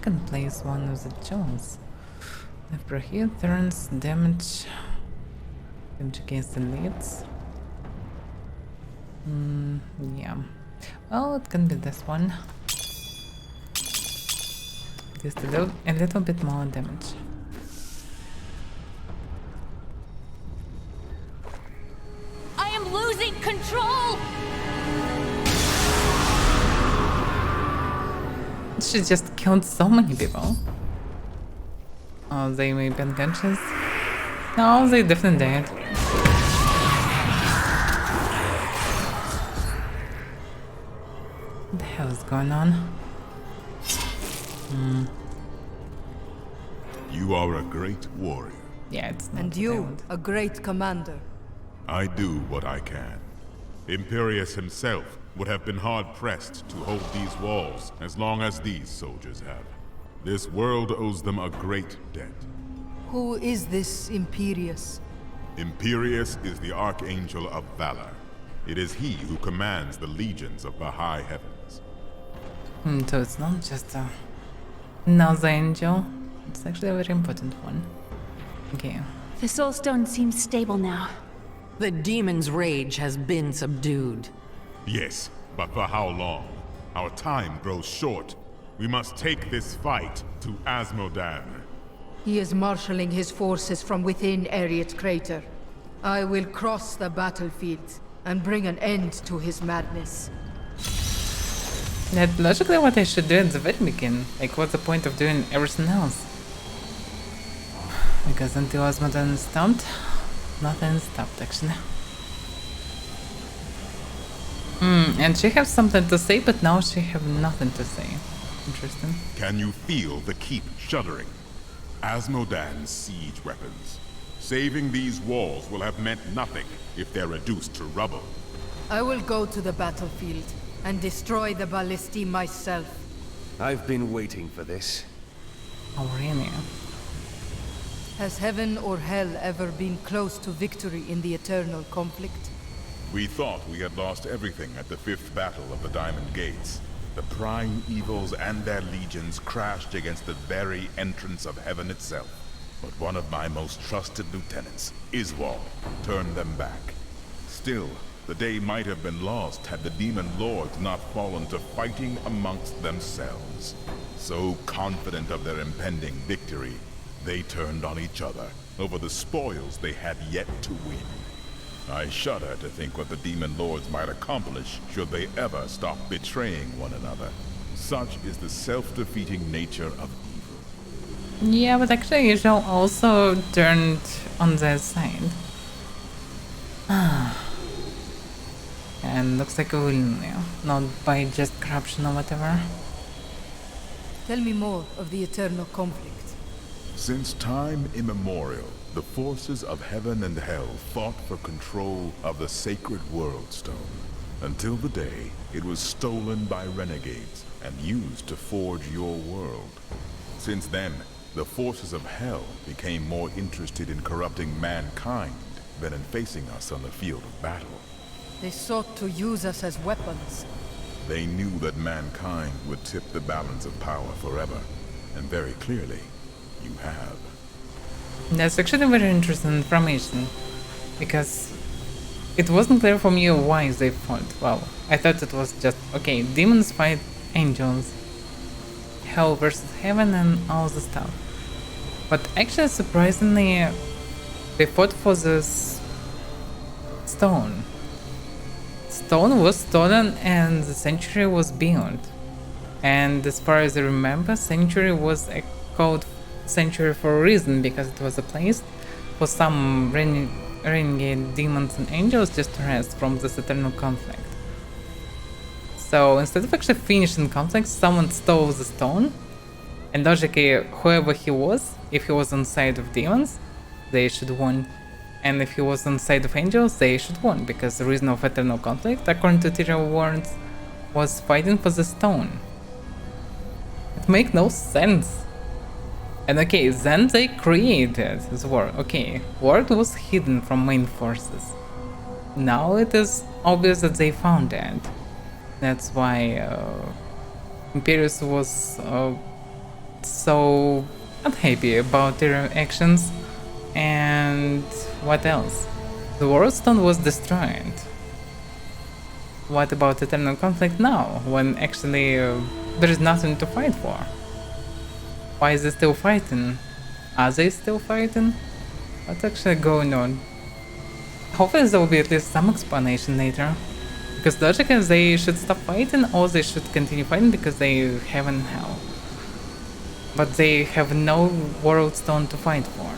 second place one of the jewels. After here turns damage against the leads. Yeah. Well, it can be this one. Just a little bit more damage. I am losing control! She just killed so many people. Oh, they may be unconscious. No, they definitely died. What the hell is going on? You are a great warrior. Yeah, it's not. And you, a great commander. I do what I can. Imperius himself would have been hard-pressed to hold these walls as long as these soldiers have. This world owes them a great debt. Who is this Imperius? Imperius is the Archangel of Valor. It is he who commands the legions of the high heavens. So it's not just another angel. It's actually a very important one. Okay. The Soul Stone seems stable now. The demon's rage has been subdued. Yes, but for how long? Our time grows short. We must take this fight to Asmodan. He is marshalling his forces from within Ariat Crater. I will cross the battlefield and bring an end to his madness. That's logically what I should do at the very beginning. Like, what's the point of doing everything else? Because until Asmodan is stopped, nothing is stopped actually. And she has something to say, but now she have nothing to say. Interesting. Can you feel the keep shuddering? Asmodan's siege weapons. Saving these walls will have meant nothing if they're reduced to rubble. I will go to the battlefield and destroy the Ballisti myself. I've been waiting for this. Aurania. Has heaven or hell ever been close to victory in the eternal conflict? We thought we had lost everything at the 5th battle of the Diamond Gates. The prime evils and their legions crashed against the very entrance of heaven itself. But one of my most trusted lieutenants, Iswal, turned them back. Still, the day might have been lost had the demon lords not fallen to fighting amongst themselves. So confident of their impending victory, they turned on each other over the spoils they had yet to win. I shudder to think what the demon lords might accomplish should they ever stop betraying one another. Such is the self-defeating nature of evil. Yeah, but actually Israel also turned on their side. And looks like a win now, not by just corruption or whatever. Tell me more of the eternal conflict. Since time immemorial, the forces of heaven and hell fought for control of the sacred World Stone, until the day it was stolen by renegades and used to forge your world. Since then, the forces of hell became more interested in corrupting mankind than in facing us on the field of battle. They sought to use us as weapons. They knew that mankind would tip the balance of power forever, and very clearly, you have. That's actually very interesting information, because it wasn't clear for me why they fought. Well, I thought it was just, okay, demons fight angels, hell versus heaven and all the stuff. But actually, surprisingly, they fought for this stone. Stone was stolen and the sanctuary was built. And as far as I remember, sanctuary was called sanctuary for a reason, because it was a place for some renegade demons and angels just to rest from this eternal conflict. So instead of actually finishing conflict, someone stole the stone, and logically whoever he was, if he was on side of demons, they should win, and if he was on side of angels, they should win, because the reason of eternal conflict, according to Tyrion Warrens, was fighting for the stone. It makes no sense. And okay, then they created this world. Okay, world was hidden from main forces. Now it is obvious that they found it. That's why Imperius was so unhappy about their actions. And what else? The World Stone was destroyed. What about eternal conflict now, when actually there is nothing to fight for? Why is it still fighting? Are they still fighting? What's actually going on? Hopefully there will be at least some explanation later. Because logically they should stop fighting or they should continue fighting because they have in hell. But they have no World Stone to fight for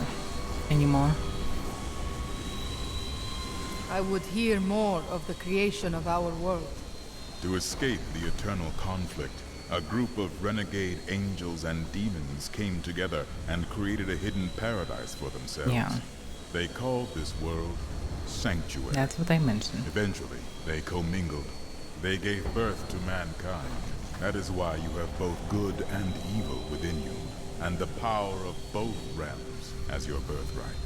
anymore. I would hear more of the creation of our world. To escape the eternal conflict, a group of renegade angels and demons came together and created a hidden paradise for themselves. Yeah. They called this world Sanctuary. That's what I mentioned. Eventually, they commingled. They gave birth to mankind. That is why you have both good and evil within you, and the power of both realms as your birthright.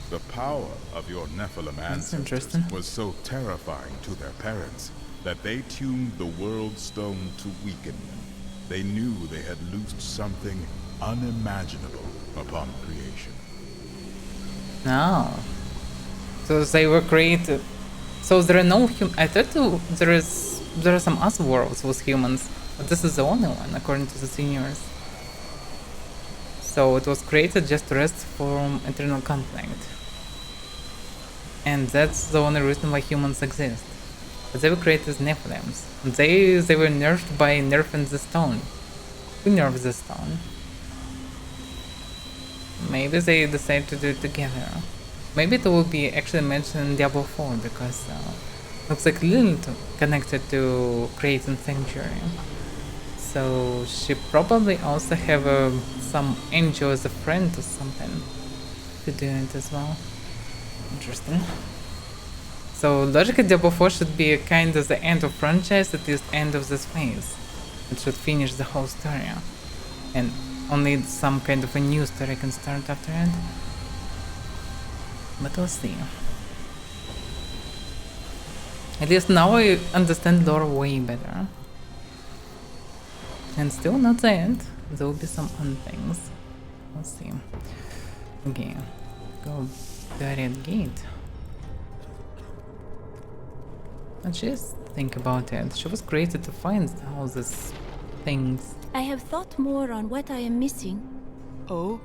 The power of your Nephilim ancestors was so terrifying to their parents that they tuned the World Stone to weaken them. They knew they had loosed something unimaginable upon creation. No. So they were created. So there are no I thought there are some other worlds with humans, but this is the only one according to the seniors. So it was created just to rest from eternal conflict. And that's the only reason why humans exist. But they were created as Nephilims. They were nerfed by nerfing the stone. Who nerfed the stone? Maybe they decided to do it together. Maybe it will be actually mentioned in Diablo 4 because looks like Lilith connected to creating Sanctuary. So she probably also have some angel as a friend or something to do it as well. Interesting. So logically Diablo 4 should be kind of the end of franchise, at least end of this phase. It should finish the whole story. And only some kind of a new story can start after it. But we'll see. At least now I understand lore way better. And still not the end. There will be some other things. We'll see. Okay. Go to the red gate. Let's just think about it. She was created to find all these things. I have thought more on what I am missing. Oh?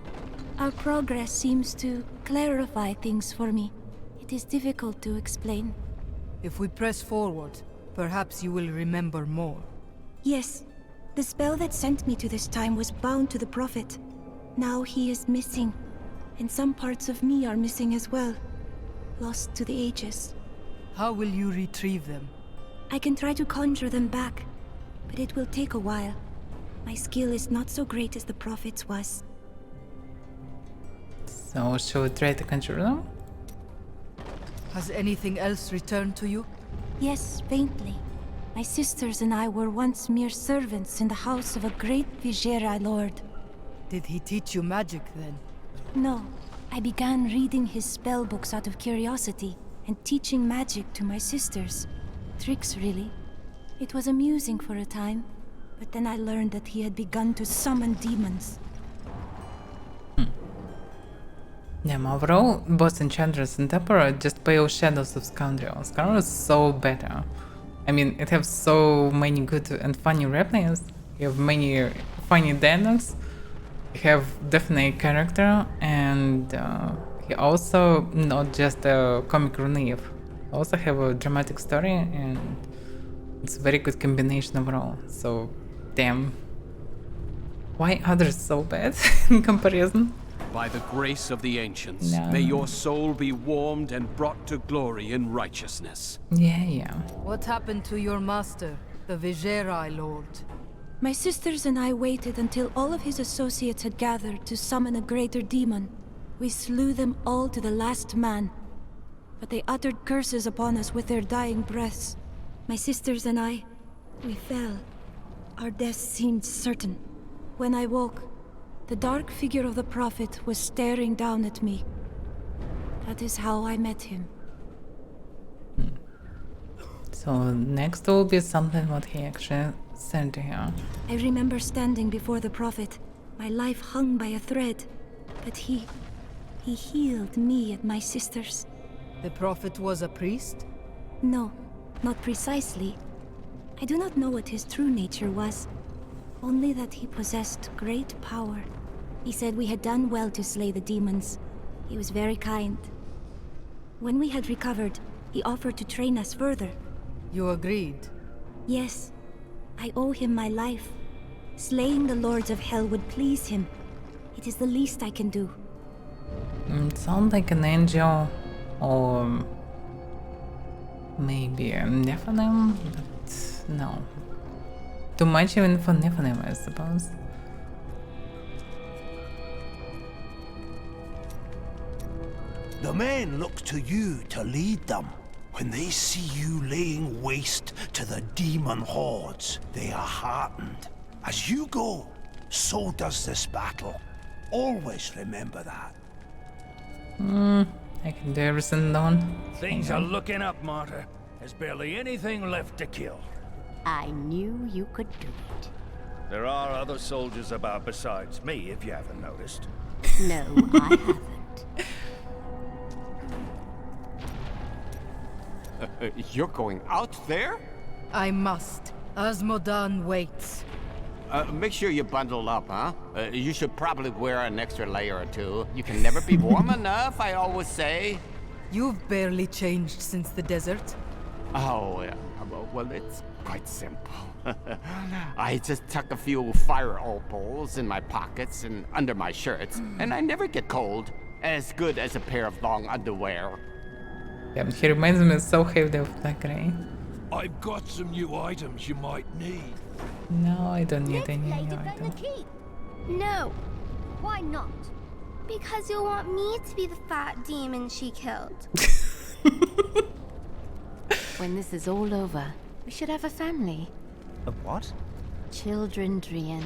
Our progress seems to clarify things for me. It is difficult to explain. If we press forward, perhaps you will remember more. Yes, the spell that sent me to this time was bound to the Prophet. Now he is missing, and some parts of me are missing as well. Lost to the ages. How will you retrieve them? I can try to conjure them back, but it will take a while. My skill is not so great as the Prophet's was. So shall we try to conjure them? Has anything else returned to you? Yes, faintly. My sisters and I were once mere servants in the house of a great Vigerai lord. Did he teach you magic then? No, I began reading his spell books out of curiosity and teaching magic to my sisters. Tricks, really. It was amusing for a time, but then I learned that he had begun to summon demons. Yeah, overall, both Enchantress and Emperor just pale shadows of Scoundrel. Scoundrel is so better. I mean, it has so many good and funny replays. You have many funny dialogues. You have definitely character, and he also not just a comic relief. Also have a dramatic story, and it's a very good combination overall. So, damn. Why others so bad in comparison? By the grace of the ancients, No. may your soul be warmed and brought to glory in righteousness. Yeah. What happened to your master, the Vigerai lord? My sisters and I waited until all of his associates had gathered to summon a greater demon. We slew them all to the last man. But they uttered curses upon us with their dying breaths. My sisters and I, we fell. Our deaths seemed certain. When I woke, the dark figure of the Prophet was staring down at me. That is how I met him. So next will be something what he actually said to her. I remember standing before the Prophet, My life hung by a thread, but he healed me and my sisters. The prophet was a priest? No, not precisely. I do not know what his true nature was, only that he possessed great power. He said we had done well to slay the demons. He was very kind. When we had recovered, he offered to train us further. You agreed? Yes, I owe him my life. Slaying the lords of hell would please him. It is the least I can do. It sounds like an angel, or maybe a Nephilim, but no. Too much even for Nephilim, I suppose. The men look to you to lead them. When they see you laying waste to the demon hordes, they are heartened. As you go, so does this battle. Always remember that. I can do everything alone. Things are looking up, Martyr. There's barely anything left to kill. I knew you could do it. There are other soldiers about besides me, if you haven't noticed. No, I haven't. You're going out there? I must. Asmodan waits. Make sure you bundle up, huh? You should probably wear an extra layer or two. You can never be warm enough, I always say. You've barely changed since the desert. Oh, yeah. Well, it's quite simple. I just tuck a few fire opals in my pockets and under my shirts, and I never get cold. As good as a pair of long underwear. Yeah, he reminds me so heavily of that guy. I've got some new items you might need. No, I don't need Let's any play new defend item. the keep. No. Why not? Because you'll want me to be the fat demon she killed. When this is all over, we should have a family. A what? Children, Drian.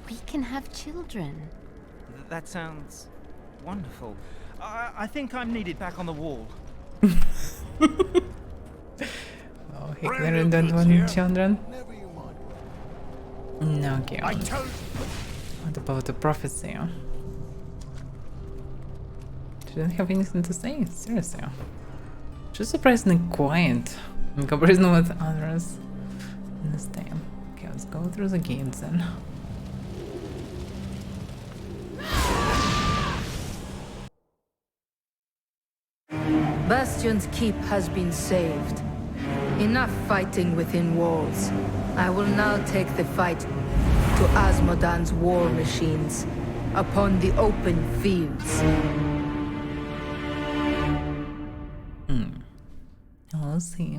We can have children. That sounds wonderful. I think I'm needed back on the wall. Oh, he clearly don't want children. No, okay. What about the prophecy? She didn't have anything to say, seriously. She's surprisingly quiet in comparison with others in this time. Okay, let's go through the gates then. Bastion's keep has been saved. Enough fighting within walls. I will now take the fight to Asmodan's war machines upon the open fields. We'll see.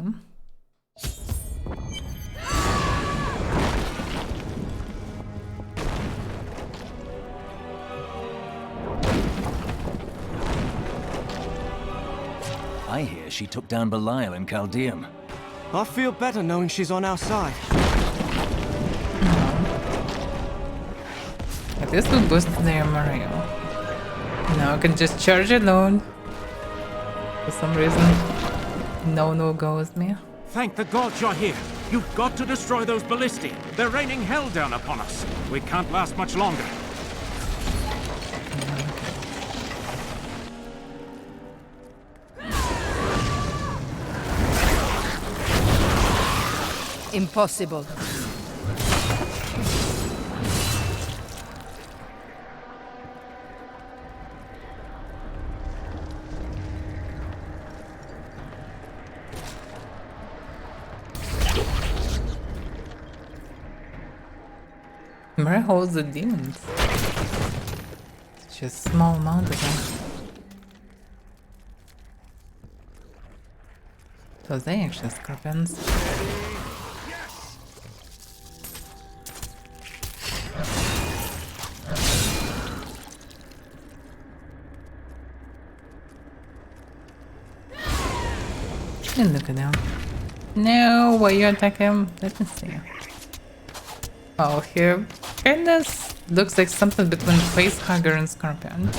I hear she took down Belial in Chaldeum. I feel better knowing she's on our side. At least we boosted their morale. Now I can just charge alone. For some reason, no go with me. Thank the gods you're here. You've got to destroy those ballistae. They're raining hell down upon us. We can't last much longer. Impossible. Where holds the demons? It's just a small amount of them. So they actually scorpions. And look at them. No, why you attack him? Let me see. Oh, here kinda looks like something between facehugger and scorpion.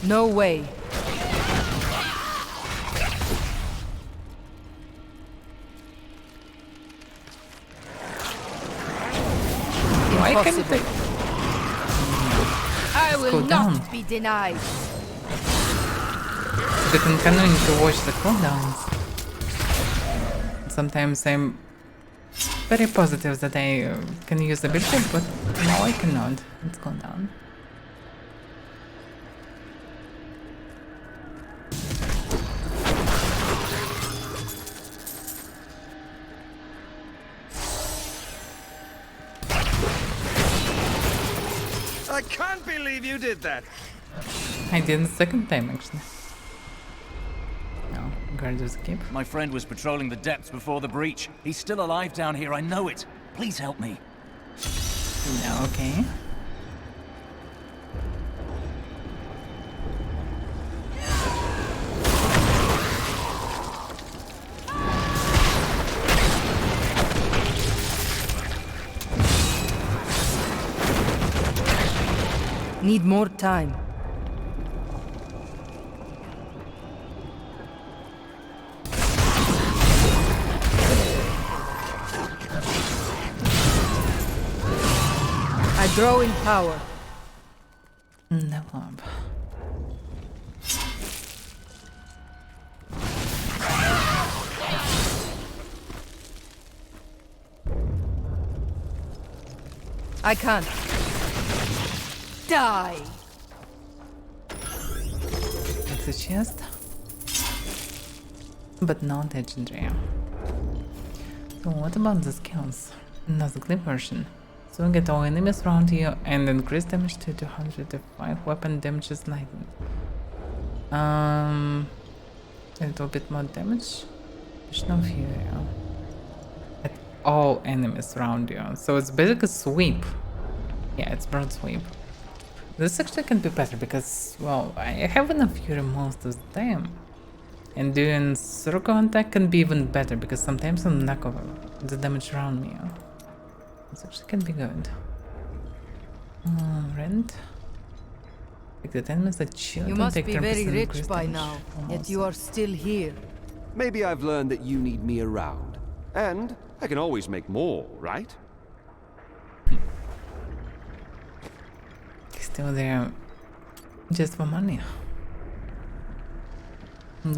No way. Why can't Impossible. I will go down. not be denied. But I'm continuing to watch the cooldowns. Sometimes I'm very positive that I can use the ability, but now I cannot. It's gone down. I can't believe you did that. I did the second time actually. No, Guardians keep. My friend was patrolling the depths before the breach. He's still alive down here, I know it. Please help me. No, okay. Need more time. I grow in power. No bomb. I can't. Die. It's a chest, but not legendary. So what about the skills? Not the clip version. So get all enemies around you and increase damage to 205 weapon damage is lightened. A little bit more damage. There's no fury. At all enemies around you. So it's basically sweep. Yeah, it's broad sweep. This actually can be better because, well, I have enough fury most of the time. And doing circle attack can be even better because sometimes I'm knock over the damage around me. This actually can be good. Rent. Like the enemies that shield You and must take be 10% very rich increased by damage. now, yet Almost. you are still here. Maybe I've learned that you need me around. And I can always make more, right? Still there just for money.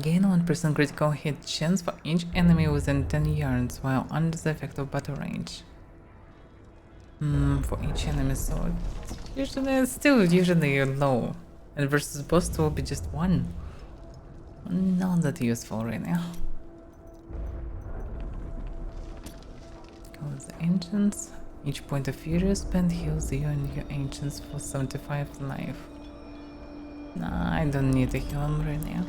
Gain 1% critical hit chance for each enemy within 10 yards while under the effect of battle range. For each enemy, so usually it's still usually low. And versus boss will be just one. Not that useful right now. Close the ancients. Each point of fury spent heals you and your ancients for 75 life. Nah, I don't need to heal them right now.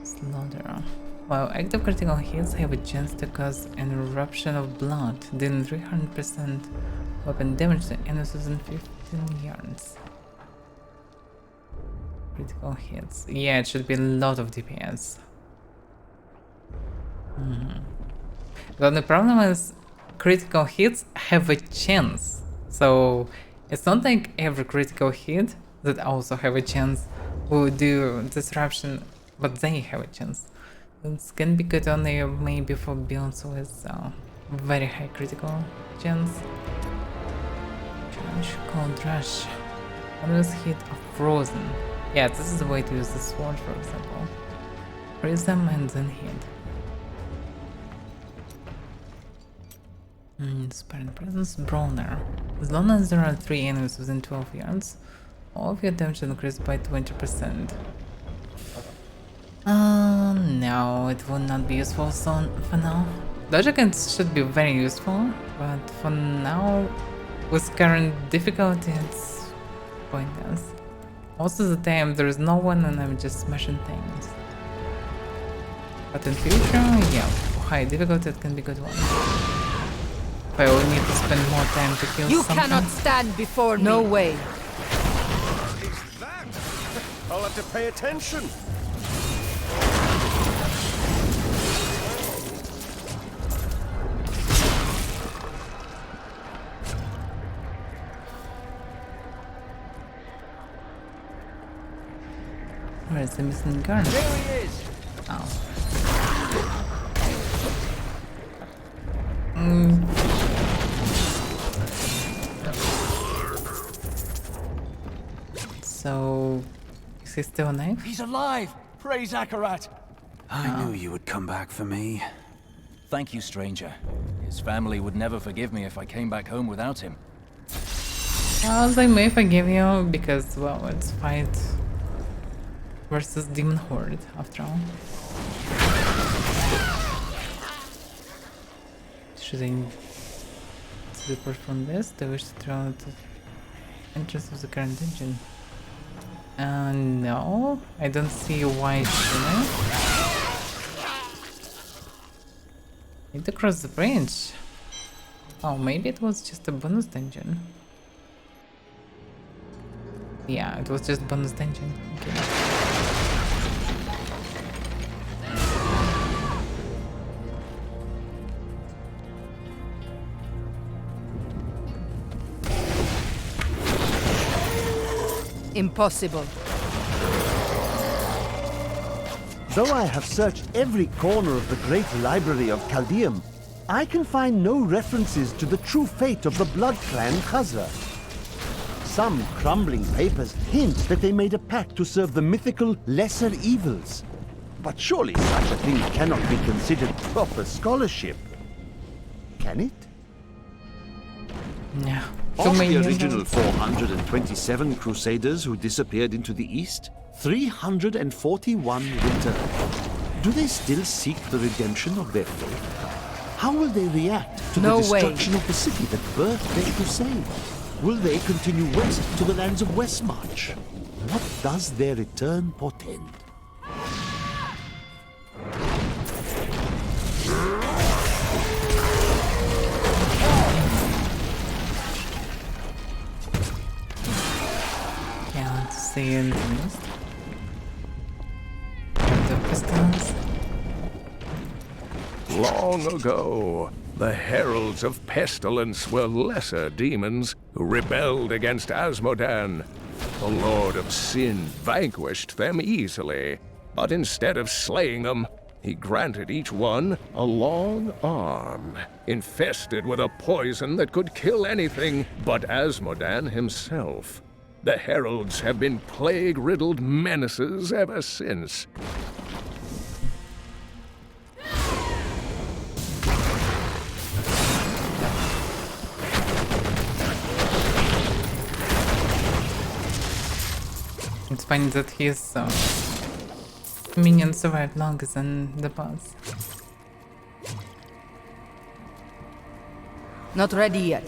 Slaughter. While active critical hits have a chance to cause an eruption of blood, dealing 300% weapon damage to enemies within 15 yards. Critical hits. Yeah, it should be a lot of DPS. The only problem is critical hits have a chance. So it's not like every critical hit that also have a chance will do disruption, but they have a chance. It can be good only maybe for builds with very high critical chance. Charge, cold rush. Always hit or frozen. Yeah, this is the way to use the sword, for example. Freeze them and then hit. Spirit presence, brawler. As long as there are 3 enemies within 12 yards, all of your damage increased by 20%. No, it will not be useful for now. Dodge against should be very useful, but for now, with current difficulty, it's pointless. Most of the time, there is no one and I'm just smashing things. But in future, yeah, for high difficulty, it can be good one. If I will need to spend more time to kill You something. cannot stand before me. No way. I'll have to pay attention. is the missing guard? There he is! Oh. So, is he still alive? He's alive! Praise Akarat! I knew you would come back for me. Thank you, stranger. His family would never forgive me if I came back home without him. Well, they may forgive you because, well, it's fight versus demon horde after all. Should I depart from this? They wish to throw out the entrance of the current dungeon. No, I don't see why should I. Need to cross the bridge. Oh, maybe it was just a bonus dungeon. Yeah, it was just bonus dungeon. Okay. Impossible. Though I have searched every corner of the great library of Chaldeum, I can find no references to the true fate of the Blood Clan Khazra. Some crumbling papers hint that they made a pact to serve the mythical lesser evils. But surely such a thing cannot be considered proper scholarship. Can it? Yeah. Of the original 427 Crusaders who disappeared into the East, 341 returned. Do they still seek the redemption of their faith? How will they react to the destruction of the city that birthed their crusade? Will they continue west to the lands of Westmarch? What does their return portend? Can't see in the mist. The pistols. Long ago, the heralds of pestilence were lesser demons who rebelled against Asmodan. The Lord of Sin vanquished them easily, but instead of slaying them, he granted each one a long arm, infested with a poison that could kill anything but Asmodan himself. The heralds have been plague-riddled menaces ever since. It's funny that his minions survived longer than the boss. Not ready yet.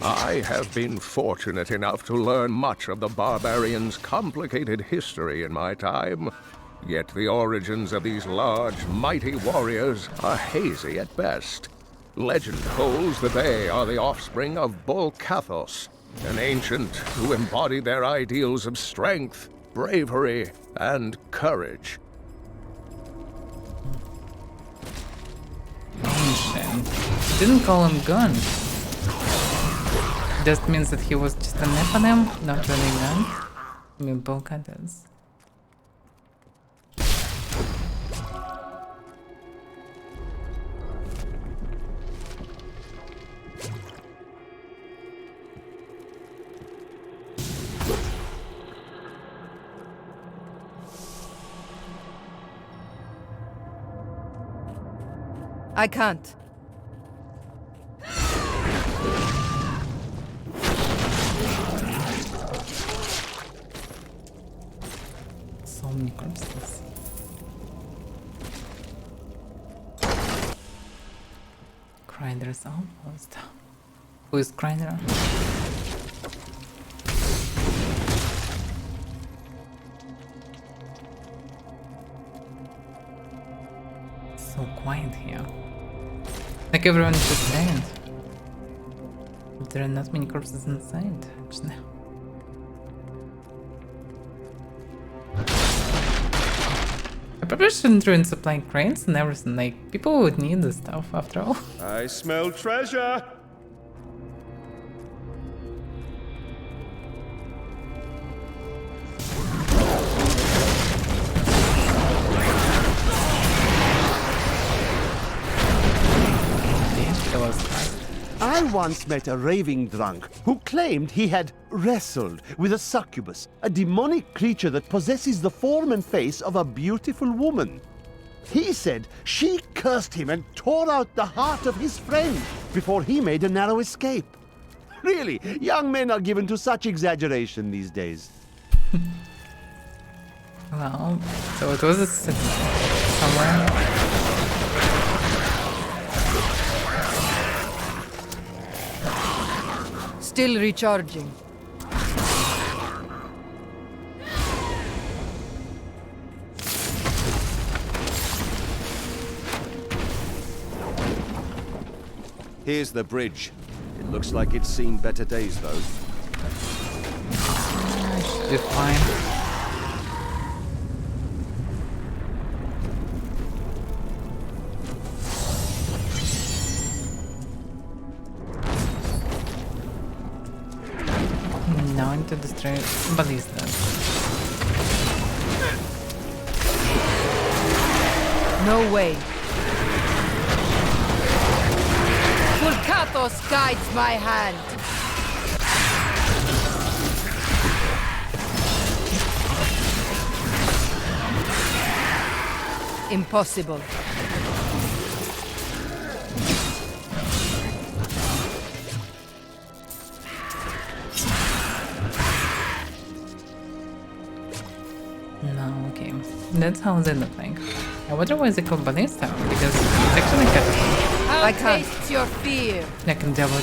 I have been fortunate enough to learn much of the barbarians' complicated history in my time. Yet the origins of these large, mighty warriors are hazy at best. Legend holds that they are the offspring of Bull Kathos, an ancient who embodied their ideals of strength, bravery, and courage. Ancient. Didn't call him gun. Just means that he was just an eponym, not really gun. I mean, Bull Kathos. I can't. So many corpses. Crider's almost. Who is Crider? So quiet here. Like everyone is just dead. But there are not many corpses inside, actually. probably shouldn't ruin supply crates and everything. Like, people would need this stuff after all. I smell treasure! I once met a raving drunk who claimed he had wrestled with a succubus, a demonic creature that possesses the form and face of a beautiful woman. He said she cursed him and tore out the heart of his friend before he made a narrow escape. Really, young men are given to such exaggeration these days. Well, so it was a city somewhere. Still recharging. Here's the bridge. It looks like it's seen better days, though. Should be fine. Now into destroy ballistas. No way. Vulkatos guides my hand. Impossible. No, okay. That's how they look like. I wonder why they call ballista, because it's actually catapult. I taste your fear. Like in Diablo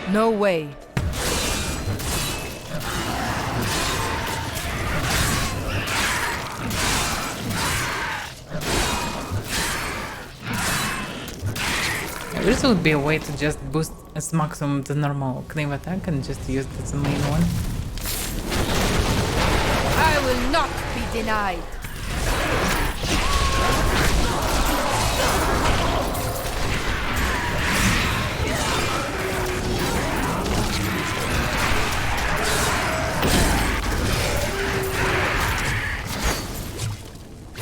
2. No way. This would be a way to just boost as maximum the normal claim attack and just use it as the main one. I will not be denied.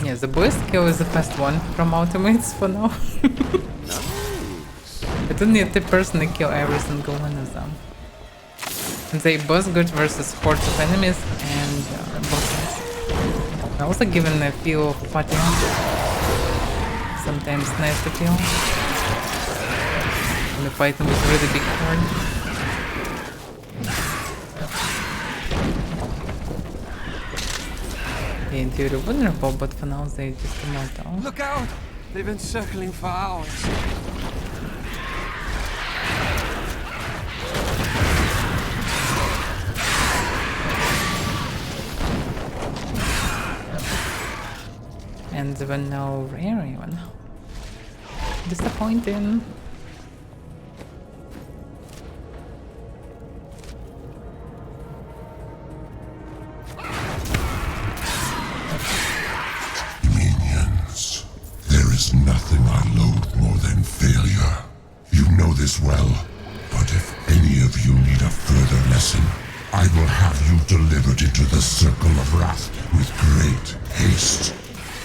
Yeah, the boy skill is the best one from ultimates for now. I don't need to personally kill every single one of them. And they both good versus hordes of enemies and bosses. I also given a feel of party. Sometimes nice to kill. When you fight them with a really big horde. Yeah, in theory vulnerable, but for now they just come out down. Look out! They've been circling for hours. And there were no rare even. Disappointing. Minions. There is nothing I loathe more than failure. You know this well, but if any of you need a further lesson, I will have you delivered into the circle of wrath with great haste.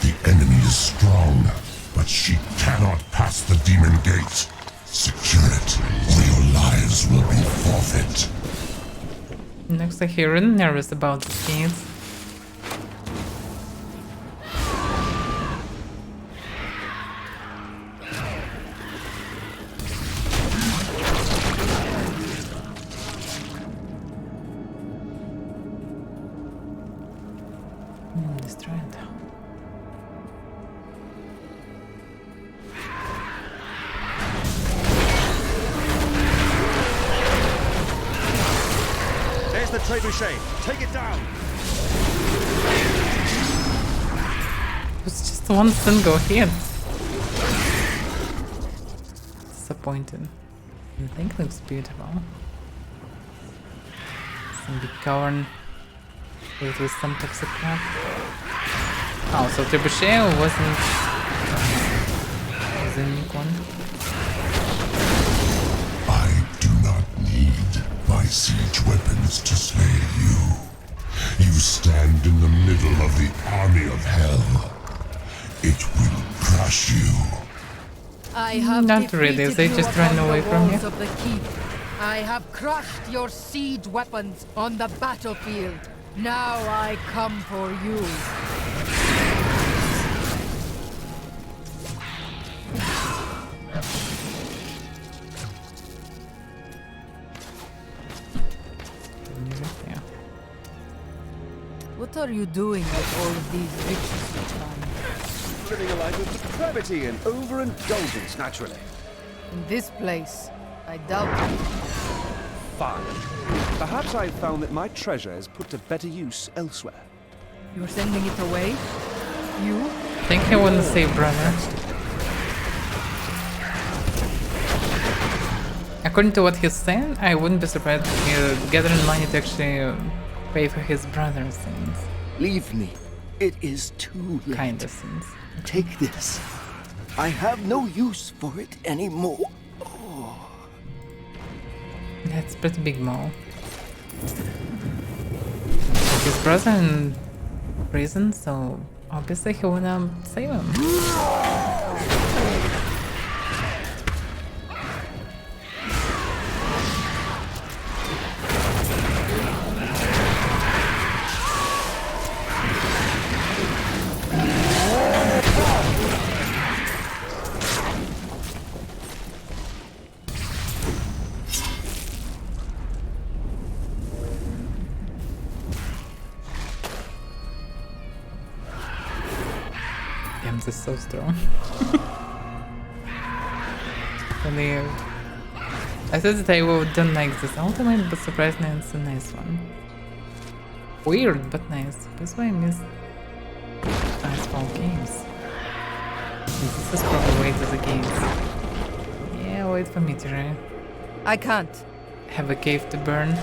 The enemy is strong, but she cannot pass the demon gate. Secure it, or your lives will be forfeit. Looks like you're really nervous about the gates. Destroy it. There's the trebuchet. Take it down. It was just one single hit. disappointed. The thing looks beautiful. Some big cavern with some toxic crap. Oh, so Trebuchet wasn't the unique one. I do not need my siege weapons to slay you. You stand in the middle of the army of hell. It will crush you. I have Not really, they just ran away from you. of the keep. I have crushed your siege weapons on the battlefield. Now I come for you. What are you doing with all of these riches you find? Living a life of depravity and overindulgence, naturally. In this place, I doubt it. Fine. Perhaps I've found that my treasure is put to better use elsewhere. You're sending it away? You? I think I want to save brother. According to what he's saying, I wouldn't be surprised if he gathering money to actually pay for his brother's sins. Leave me. It is too late. Kind of sins. Take this. I have no use for it anymore. That's pretty big mall. His brother in prison, so obviously he wanna save him. Is so strong. And I said that I don't like this ultimate, but surprisingly it's a nice one. Weird, but nice. That's why I miss nice small games. This is probably way to the games. Yeah, wait for me to I can't. have a cave to burn.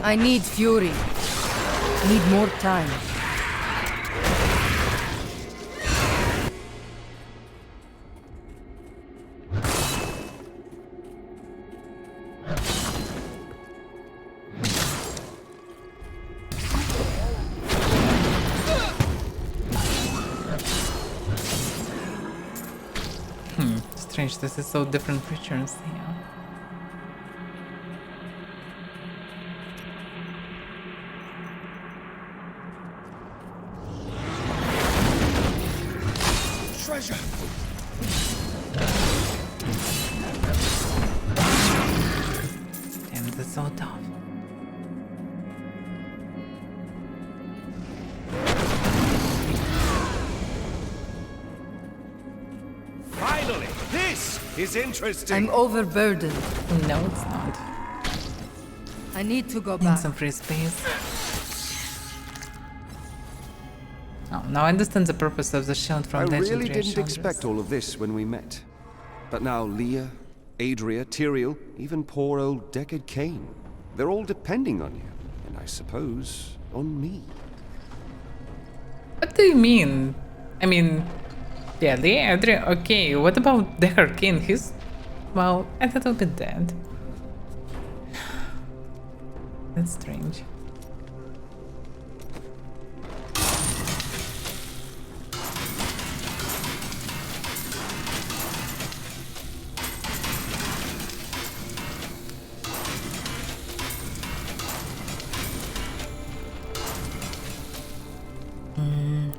I need fury. Need more time. Strange, this is so different creatures here. Treasure! Damn, that's so tough. Finally! This is interesting! I'm overburdened. No, it's not. I need to go Need back. some free space. Oh, now I understand the purpose of the shield from I Legendary really didn't Shoulders. expect all of this when we met. But now Leah, Adria, Tyrael, even poor old Deckard Cain. They're all depending on you. And I suppose, on me. What do you mean? I mean, yeah, Leah, Adria, okay, what about Deckard Cain? He's, well, a little bit dead. That's strange.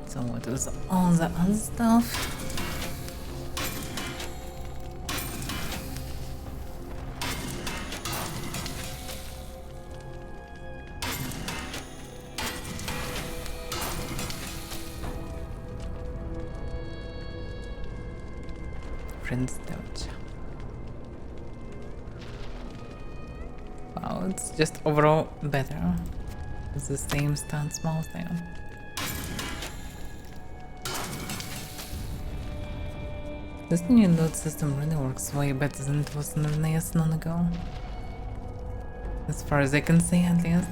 So what is all the other stuff? Prince Dodge. Wow, it's just overall better. It's the same stance mouse now. This new load system really works way better than it was in the NES long ago. As far as I can see, at least.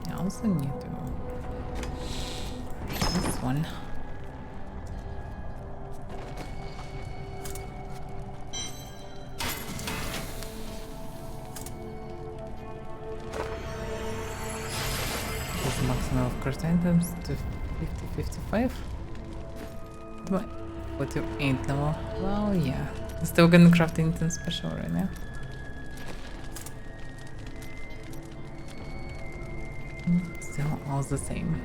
I also need to... this one. This maximum of craft items to 50-55. What? 48 level. Well, yeah. Still gonna craft anything special right now. Still all the same.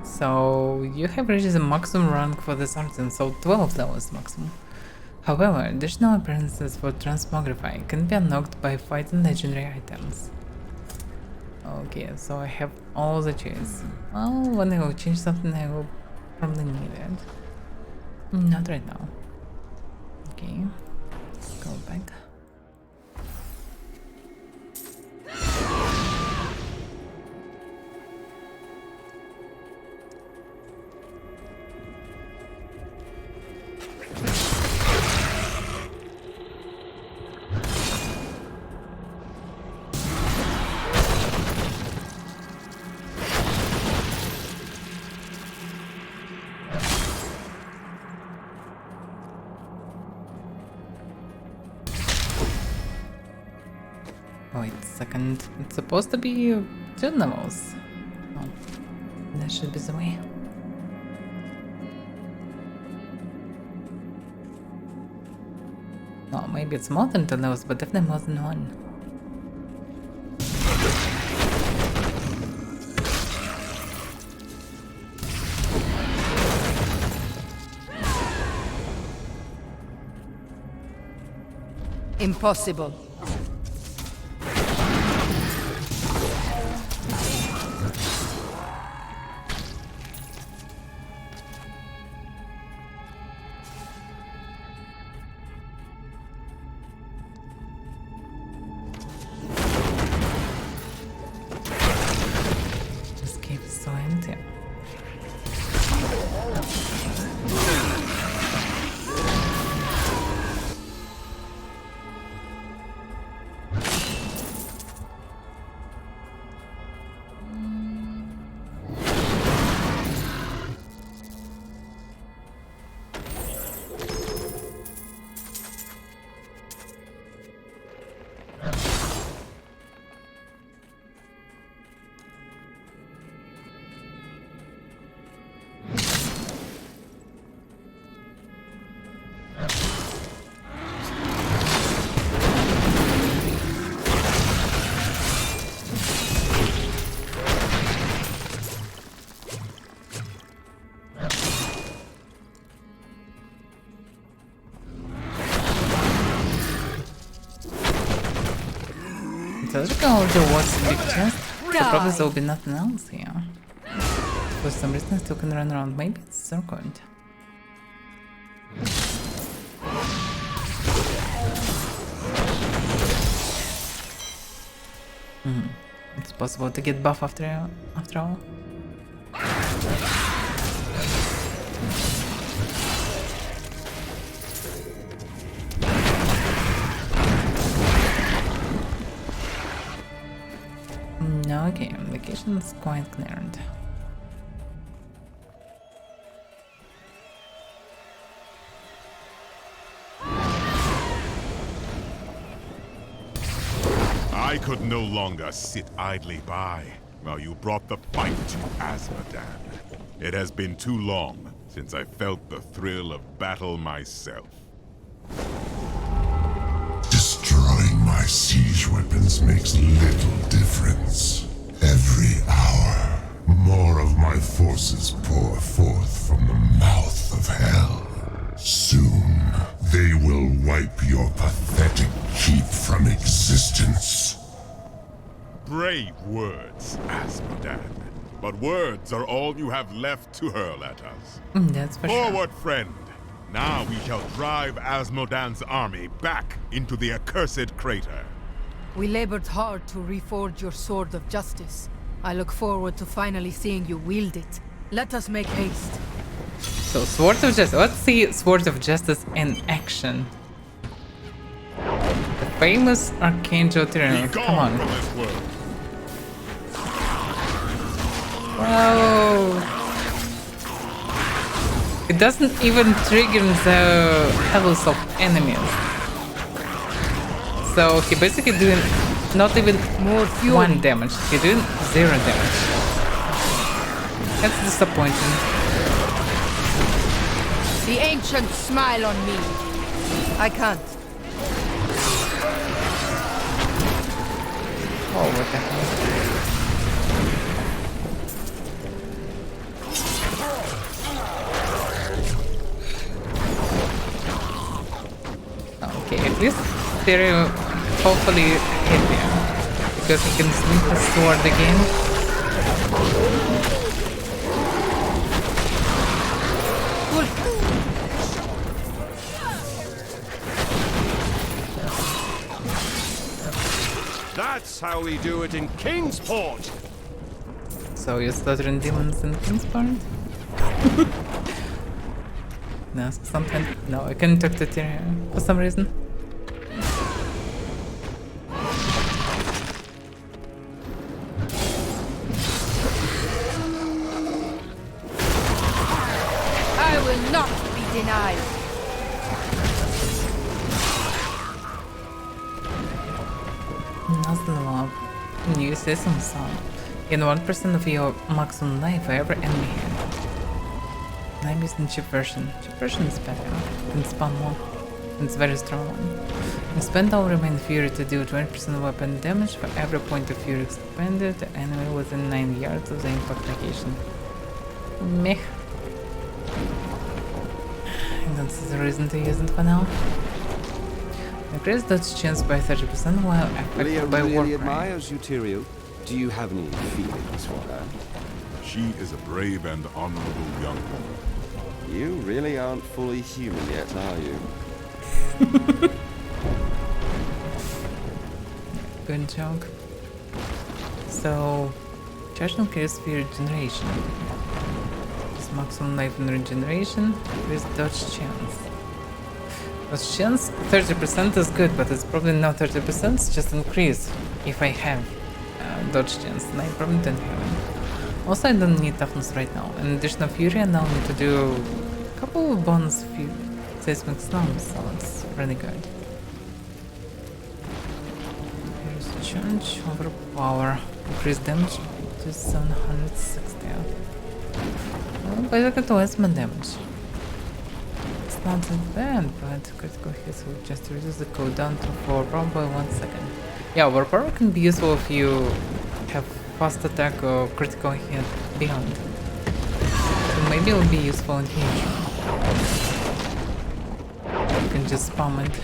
So you have reached the maximum rank for this artisan, so 12 levels maximum. However, additional appearances for transmogrify can be unlocked by fighting legendary items. Okay, so I have all the choice. Well, when I will change something, I will probably need it. Not right now. Okay, let's go back. Wait a second, it's supposed to be 2 levels. Oh, that should be the way. Well, maybe it's more than 2 levels, but definitely more than 1. Impossible. Let's go towards the big chest. So probably there will be nothing else here. For some reason I still can run around. Maybe it's circled. It's possible to get buff after all. Okay, location is quite cleared. I could no longer sit idly by while you brought the fight to Azmodan. It has been too long since I felt the thrill of battle myself. Destroying my siege weapons makes little difference. Every hour, more of my forces pour forth from the mouth of hell. Soon, they will wipe wipe your pathetic keep from existence. Brave words, Asmodan. But words are all you have left to hurl at us. That's for sure. Forward, friend. Now we shall drive Asmodan's army back into the accursed crater. We labored hard to reforge your sword of justice. I look forward to finally seeing you wield it. Let us make haste. So, Sword of Justice. Let's see Sword of Justice in action. The famous Archangel Tyranno. Come on. Whoa. It doesn't even trigger the levels of enemies. So he basically doing not even more 1 damage. He doing 0 damage. That's disappointing. The ancients smile on me. I can't. Oh, what the hell? Okay, at least they're hopefully hit him. Because he can sneak the sword again. That's how we do it in Kingsport! So you're slaughtering demons in Kingsport? No, something. No, I couldn't talk to Tyrion for some reason. I will not be denied. Nothing love. New season song. In 1% of your maximum life for every enemy here. Nave is in cheap version. Cheap version is better. You can spam more. It's very strong one. You spend all remaining fury to deal 20% weapon damage for every point of fury expended to enemy within 9 yards of the impact location. Meh. I don't see the reason to use it for now. Increase dodge chance by 30% while affected by really warcry. admires you, Tyrael. Do you have any feelings for her? She is a brave and honorable young woman. You really aren't fully human yet, are you? Good joke. So, charge increase speed regeneration. This maximum life and regeneration with dodge chance. Dodge chance 30% is good, but it's probably not 30%, it's just increase if I have dodge chance, and I probably don't have it. Also, I don't need toughness right now. In addition to fury, I now need to do a couple of bonus seismic storms, so it's really good. Here's charge, overpower, increase damage to 760. Well, basically twice my damage. It's not that bad, but critical hits will just reduce the cooldown to 4 probably 1 second. Yeah, overpower can be useful if you have fast attack or critical hit beyond. So maybe it will be useful in here. You can just spam it.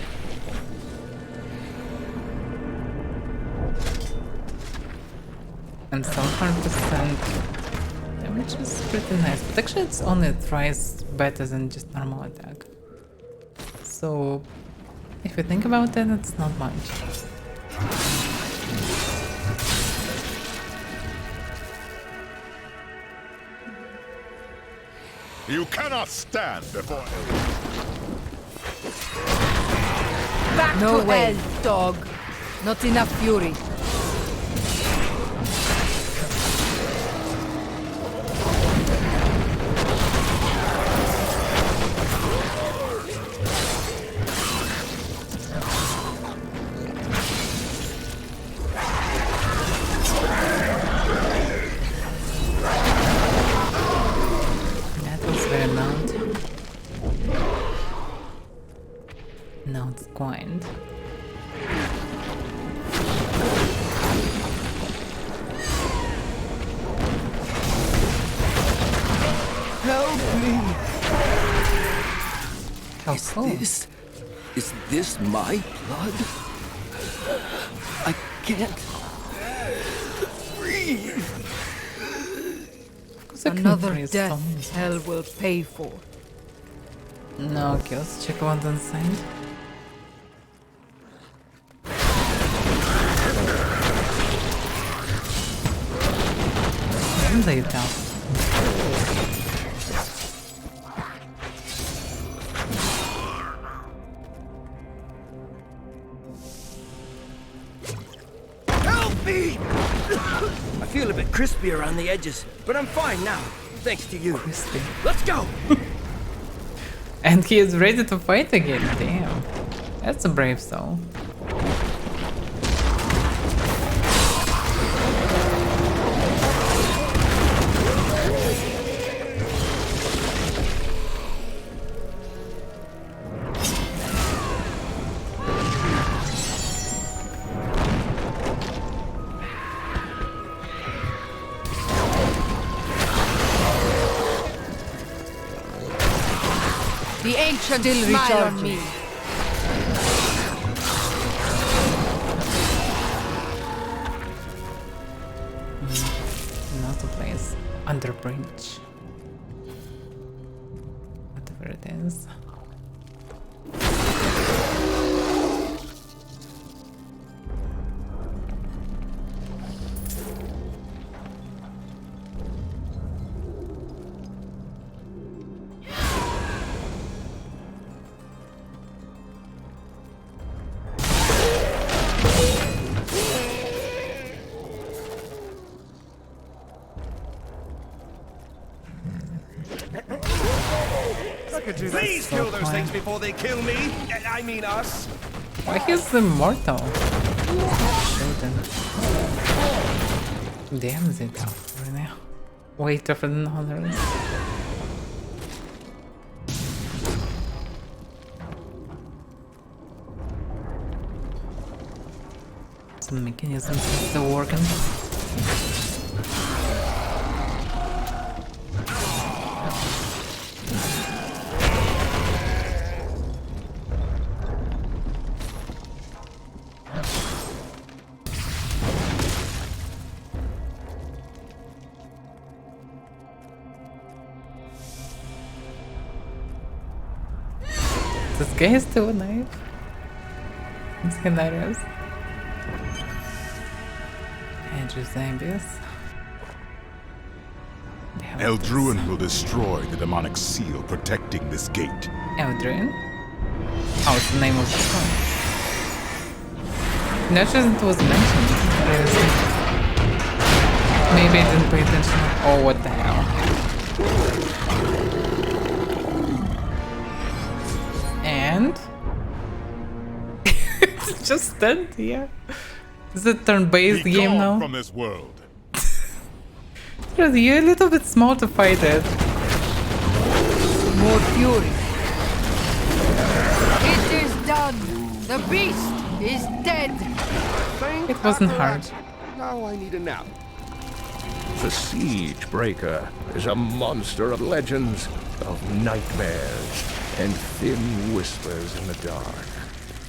And 700% damage is pretty nice, but actually it's only thrice better than just normal attack. So if you think about it, it's not much. You cannot stand before him. Back No to way. hell, dog. Not enough fury. That was very loud. Now it's quiet. Help me! How Is cool. this Is this my blood? I can't breathe. Another death hell will pay for. No, okay, let's check what's inside. Damn, they tough. Help me! I feel a bit crispy around the edges, but I'm fine now, thanks to you. Crispy. Let's go! And he is ready to fight again. Damn. That's a brave soul. The ancient smile on me. Another place. Under bridge. Whatever it is. Please kill those things before they kill me. I mean us. Why he's immortal? Damn, is it tough right now? Way tougher than others. Some mechanisms are still working. This guy is still alive. It's hilarious. Andrew Zambius. Eldruin will destroy the demonic seal protecting this gate. Eldruin? Oh, it's the name of the song. Not sure it was mentioned. Maybe I didn't pay attention. Oh, what the hell. And it's just stand here. Is it turn-based game now? From this world. You're a little bit small to fight it. More fury. It is done. The beast is dead. It wasn't hard. Now I need a nap. The Siege Breaker is a monster of legends, of nightmares, and thin whispers in the dark.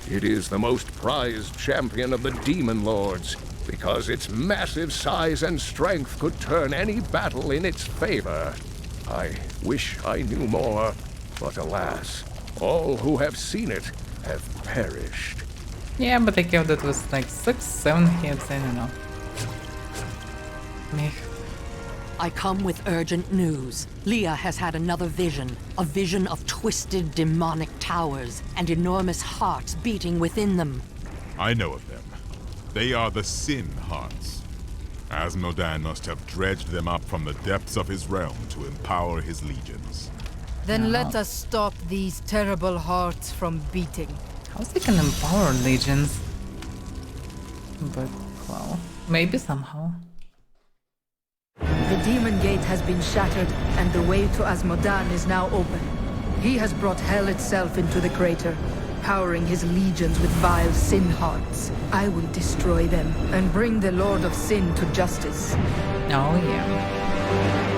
It is the most prized champion of the Demon Lords, because its massive size and strength could turn any battle in its favor. I wish I knew more, but alas, all who have seen it have perished. Yeah, but I killed it with like 6-7 hits, I don't know. Meh. I come with urgent news. Leah has had another vision. A vision of twisted demonic towers and enormous hearts beating within them. I know of them. They are the Sin Hearts. Asmodan must have dredged them up from the depths of his realm to empower his legions. Then let us stop these terrible hearts from beating. How's they can empower legions? But, well, maybe somehow. The demon gate has been shattered, and the way to Asmodan is now open. He has brought hell itself into the crater, powering his legions with vile sin hearts. I will destroy them and bring the Lord of Sin to justice. Oh yeah.